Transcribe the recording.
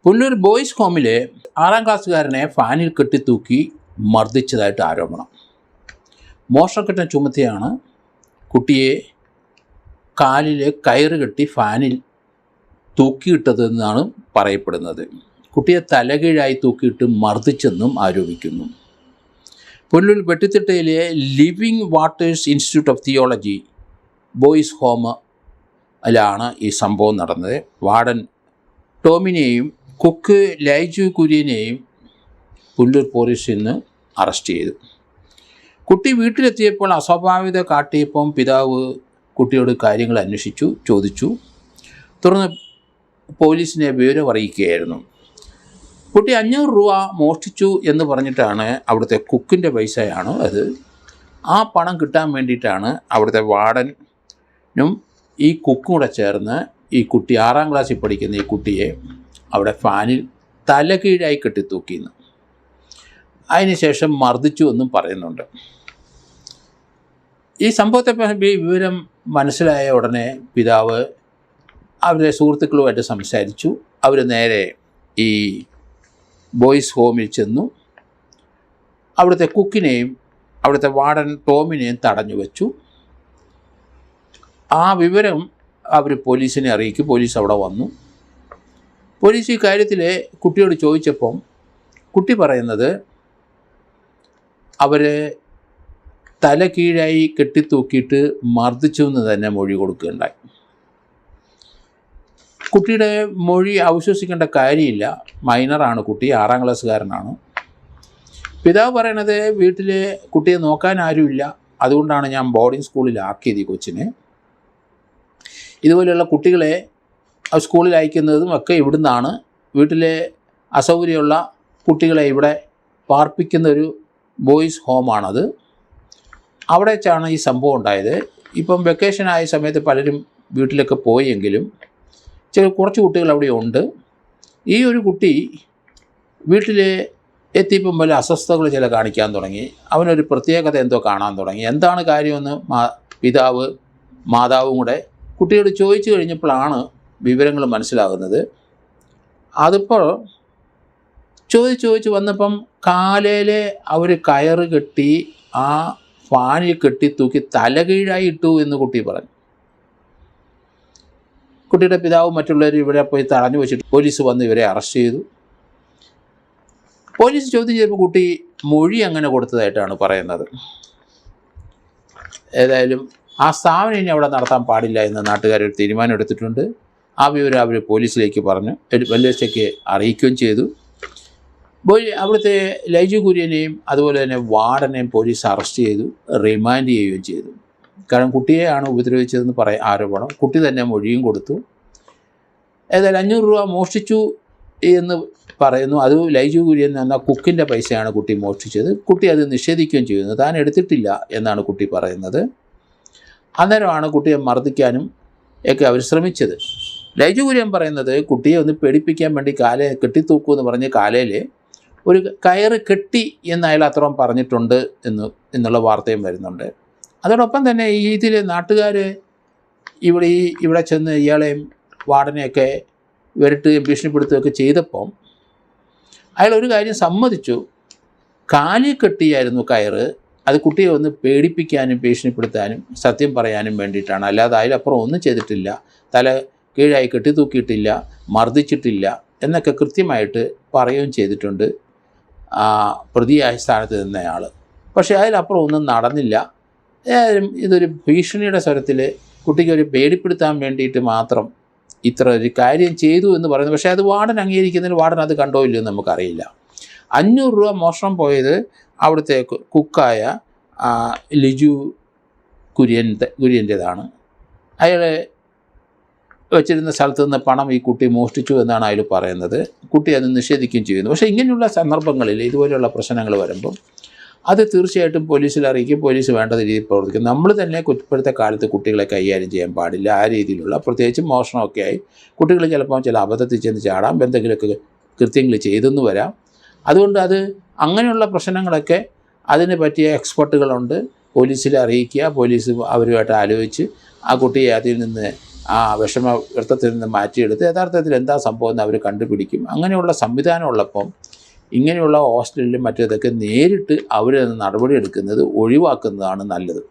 Pullur boys ഹോമിലെ 6ാം ക്ലാസ്സുകാരനെ ഫാനിൽ കെട്ടിത്തൂക്കി മർദ്ദിച്ചതായിട്ട് ആരോപണം. മോഷണക്കുറ്റം ചുമത്തിയാണ് കുട്ടിയെ കാലിൽ കയറ് കെട്ടി ഫാനിൽ തൂക്കിയിട്ടതെന്നാണ് പറയപ്പെടുന്നത്. കുട്ടിയെ തലകീഴായി തൂക്കിയിട്ട് മർദ്ദിച്ചെന്നും ആരോപിക്കുന്നു. പുല്ലൂർ വെട്ടിത്തിട്ടയിലെ living waters institute of theology boys ഹോമിലാണ് ഈ സംഭവം നടന്നത്. വാർഡൻ ടോമിനെയും കുക്ക് ലൈജു കുര്യനെയും പുല്ലൂർ പോലീസ് ഇന്ന് അറസ്റ്റ് ചെയ്തു. കുട്ടി വീട്ടിലെത്തിയപ്പോൾ അസ്വാഭാവികത കാട്ടിയപ്പം പിതാവ് കുട്ടിയോട് കാര്യങ്ങൾ ചോദിച്ചു. തുടർന്ന് പോലീസിനെ വിവരം അറിയിക്കുകയായിരുന്നു. കുട്ടി 500 രൂപ മോഷ്ടിച്ചു എന്ന് പറഞ്ഞിട്ടാണ്, അവിടുത്തെ കുക്കിൻ്റെ പൈസയാണ് അത്. ആ പണം കിട്ടാൻ വേണ്ടിയിട്ടാണ് അവിടുത്തെ വാർഡനും ഈ കുക്കും കൂടെ ചേർന്ന് ഈ കുട്ടി 6ാം ക്ലാസ്സിൽ പഠിക്കുന്ന ഈ കുട്ടിയെ അവിടെ ഫാനിൽ തലകീഴായി കെട്ടിത്തൂക്കിയെന്ന്, അതിനുശേഷം മർദ്ദിച്ചു എന്നും പറയുന്നുണ്ട്. ഈ സംഭവത്തെപ്പറ്റി വിവരം മനസ്സിലായ ഉടനെ പിതാവ് അവരുടെ സുഹൃത്തുക്കളുമായിട്ട് സംസാരിച്ചു. അവർ നേരെ ഈ ബോയ്സ് ഹോമിൽ ചെന്നു. അവിടുത്തെ കുക്കിനെയും അവിടുത്തെ വാർഡൻ ടോമിനെയും തടഞ്ഞു വച്ചു. ആ വിവരം അവർ പോലീസിനെ അറിയിക്കും. പോലീസ് അവിടെ വന്നു. പോലീസ് ഈ കാര്യത്തിൽ കുട്ടിയോട് ചോദിച്ചപ്പം കുട്ടി പറയുന്നത് അവർ തല കീഴായി കെട്ടിത്തൂക്കിയിട്ട് മർദ്ദിച്ചു എന്ന് തന്നെ മൊഴി കൊടുക്കുകയുണ്ടായി. കുട്ടിയുടെ മൊഴി അവിശ്വസിക്കേണ്ട കാര്യമില്ല. മൈനറാണ് കുട്ടി, 6ാം ക്ലാസ്സുകാരനാണ്. പിതാവ് പറയണത് വീട്ടിൽ കുട്ടിയെ നോക്കാൻ ആരുമില്ല, അതുകൊണ്ടാണ് ഞാൻ ബോർഡിംഗ് സ്കൂളിലാക്കിയത് ഈ കൊച്ചിനെ. ഇതുപോലെയുള്ള കുട്ടികളെ സ്കൂളിൽ അയക്കുന്നതും ഒക്കെ ഇവിടുന്നാണ്. വീട്ടിലെ അസൗകര്യമുള്ള കുട്ടികളെ ഇവിടെ പാർപ്പിക്കുന്ന ഒരു ബോയ്സ് ഹോമാണത്. അവിടെ വെച്ചാണ് ഈ സംഭവം ഉണ്ടായത്. ഇപ്പം വെക്കേഷൻ ആയ സമയത്ത് പലരും വീട്ടിലൊക്കെ പോയെങ്കിലും കുറച്ച് കുട്ടികൾ അവിടെ ഉണ്ട്. ഈ ഒരു കുട്ടി വീട്ടിൽ എത്തിയപ്പം വല്ല അസ്വസ്ഥതകൾ ചില കാണിക്കാൻ തുടങ്ങി. അവനൊരു പ്രത്യേകത എന്തോ കാണാൻ തുടങ്ങി. എന്താണ് കാര്യമെന്ന് പിതാവ് മാതാവും കൂടെ കുട്ടിയോട് ചോദിച്ചു കഴിഞ്ഞപ്പോഴാണ് വിവരങ്ങൾ മനസ്സിലാകുന്നത്. അതിപ്പോൾ ചോദിച്ച് വന്നപ്പം കാലയിൽ അവർ കയറ് കെട്ടി ആ ഫാനിൽ കെട്ടി തൂക്കി തലകീഴായി ഇട്ടു എന്ന് കുട്ടി പറഞ്ഞു. കുട്ടിയുടെ പിതാവും മറ്റുള്ളവരും ഇവിടെ പോയി തടഞ്ഞു വെച്ചിട്ട് പോലീസ് വന്ന് ഇവരെ അറസ്റ്റ് ചെയ്തു. പോലീസ് ചോദ്യം ചെയ്തപ്പോൾ കുട്ടി മൊഴി അങ്ങനെ കൊടുത്തതായിട്ടാണ് പറയുന്നത്. ഏതായാലും ആ സ്ഥാപനം ഇനി അവിടെ നടത്താൻ പാടില്ല എന്ന് നാട്ടുകാരൊരു തീരുമാനം എടുത്തിട്ടുണ്ട്. ആ വിവരം അവർ പോലീസിലേക്ക് പറഞ്ഞു വെള്ളിയാഴ്ചയ്ക്ക് അറിയിക്കുകയും ചെയ്തു. അവിടുത്തെ ലൈജു കുര്യനെയും അതുപോലെ തന്നെ വാർഡനെയും പോലീസ് അറസ്റ്റ് ചെയ്തു, റിമാൻഡ് ചെയ്യുകയും ചെയ്തു. കാരണം കുട്ടിയെയാണ് ഉപദ്രവിച്ചതെന്ന് ആരോപണം. കുട്ടി തന്നെ മൊഴിയും കൊടുത്തു. ഏതായാലും 500 രൂപ മോഷ്ടിച്ചു എന്ന് പറയുന്നു. അത് ലൈജു കുര്യൻ എന്ന കുക്കിൻ്റെ പൈസയാണ് കുട്ടി മോഷ്ടിച്ചത്. കുട്ടി അത് നിഷേധിക്കുകയും ചെയ്യുന്നു. താൻ എടുത്തിട്ടില്ല എന്നാണ് കുട്ടി പറയുന്നത്. അന്നേരമാണ് കുട്ടിയെ മർദ്ദിക്കാനും ഒക്കെ അവർ ശ്രമിച്ചത്. ലൈജു കുര്യൻ പറയുന്നത് കുട്ടിയെ ഒന്ന് പേടിപ്പിക്കാൻ വേണ്ടി കെട്ടിത്തൂക്കൂ എന്ന് പറഞ്ഞ് കാലയിൽ ഒരു കയറ് കെട്ടി എന്ന് അയാൾ അത്രയും പറഞ്ഞിട്ടുണ്ട് എന്നുള്ള വാർത്തയും വരുന്നുണ്ട്. അതോടൊപ്പം തന്നെ ഇതിൽ നാട്ടുകാർ ഇവിടെ ചെന്ന് ഇയാളെയും വാർഡനെയൊക്കെ വിരട്ടുകയും ഭീഷണിപ്പെടുത്തുകയൊക്കെ ചെയ്തപ്പം അയാൾ ഒരു കാര്യം സമ്മതിച്ചു. കാലിൽ കെട്ടിയായിരുന്നു കയറ്. അത് കുട്ടിയെ ഒന്ന് പേടിപ്പിക്കാനും ഭീഷണിപ്പെടുത്താനും സത്യം പറയാനും വേണ്ടിയിട്ടാണ്. അല്ലാതെ അതിലപ്പുറം ഒന്നും ചെയ്തിട്ടില്ല. തല കീഴായി കെട്ടിത്തൂക്കിയിട്ടില്ല, മർദ്ദിച്ചിട്ടില്ല എന്നൊക്കെ കൃത്യമായിട്ട് പറയുകയും ചെയ്തിട്ടുണ്ട് പ്രതിയായ സ്ഥാനത്ത് നിന്നയാൾ. പക്ഷേ അതിലപ്പുറം ഒന്നും നടന്നില്ല. ഇതൊരു ഭീഷണിയുടെ സ്വരത്തിൽ കുട്ടിക്ക് ഒരു പേടിപ്പെടുത്താൻ വേണ്ടിയിട്ട് മാത്രം ഇത്ര ഒരു കാര്യം ചെയ്തു എന്ന് പറയുന്നത്. പക്ഷേ അത് വാർഡൻ അംഗീകരിക്കുന്നതിന് വാർഡൻ അത് കണ്ടോ ഇല്ലയോ എന്ന് നമുക്കറിയില്ല. 500 രൂപ മോഷണം പോയത് അവിടുത്തെ കുക്കായ ലിജു കുര്യൻ്റേതാണ്. അയാൾ വെച്ചിരുന്ന സ്ഥലത്ത് നിന്ന് പണം ഈ കുട്ടി മോഷ്ടിച്ചു എന്നാണ് അയാൾ പറയുന്നത്. കുട്ടി അത് നിഷേധിക്കുകയും ചെയ്യുന്നു. പക്ഷേ ഇങ്ങനെയുള്ള സന്ദർഭങ്ങളിൽ ഇതുപോലെയുള്ള പ്രശ്നങ്ങൾ വരുമ്പം അത് തീർച്ചയായിട്ടും പോലീസിൽ അറിയിക്കും. പോലീസ് വേണ്ട രീതിയിൽ പ്രവർത്തിക്കും. നമ്മൾ തന്നെ ഇപ്പോഴത്തെ കാലത്ത് കുട്ടികളെ കൈകാര്യം ചെയ്യാൻ പാടില്ല. ആ രീതിയിലുള്ള പ്രത്യേകിച്ച് മോഷണമൊക്കെ ആയി കുട്ടികൾ ചിലപ്പോൾ ചില അബദ്ധത്തിൽ ചെന്ന് ചാടാം, എന്തെങ്കിലുമൊക്കെ കൃത്യങ്ങൾ ചെയ്തെന്ന് വരാം. അതുകൊണ്ട് അങ്ങനെയുള്ള പ്രശ്നങ്ങളൊക്കെ അതിന് പറ്റിയ എക്സ്പെർട്ടുകളുണ്ട്. പോലീസിൽ അറിയിക്കുക. പോലീസ് അവരുമായിട്ട് ആലോചിച്ച് ആ കുട്ടിയെ അതിൽ നിന്ന് ആ വിഷമവൃത്തത്തിൽ നിന്ന് മാറ്റിയെടുത്ത് യഥാർത്ഥത്തിൽ എന്താ സംഭവം എന്ന് അവർ കണ്ടുപിടിക്കും. അങ്ങനെയുള്ള സംവിധാനം ഉള്ളപ്പം ഇങ്ങനെയുള്ള ഹോസ്റ്റലിലും മറ്റേതൊക്കെ നേരിട്ട് അവർ നടപടി എടുക്കുന്നത് ഒഴിവാക്കുന്നതാണ് നല്ലത്.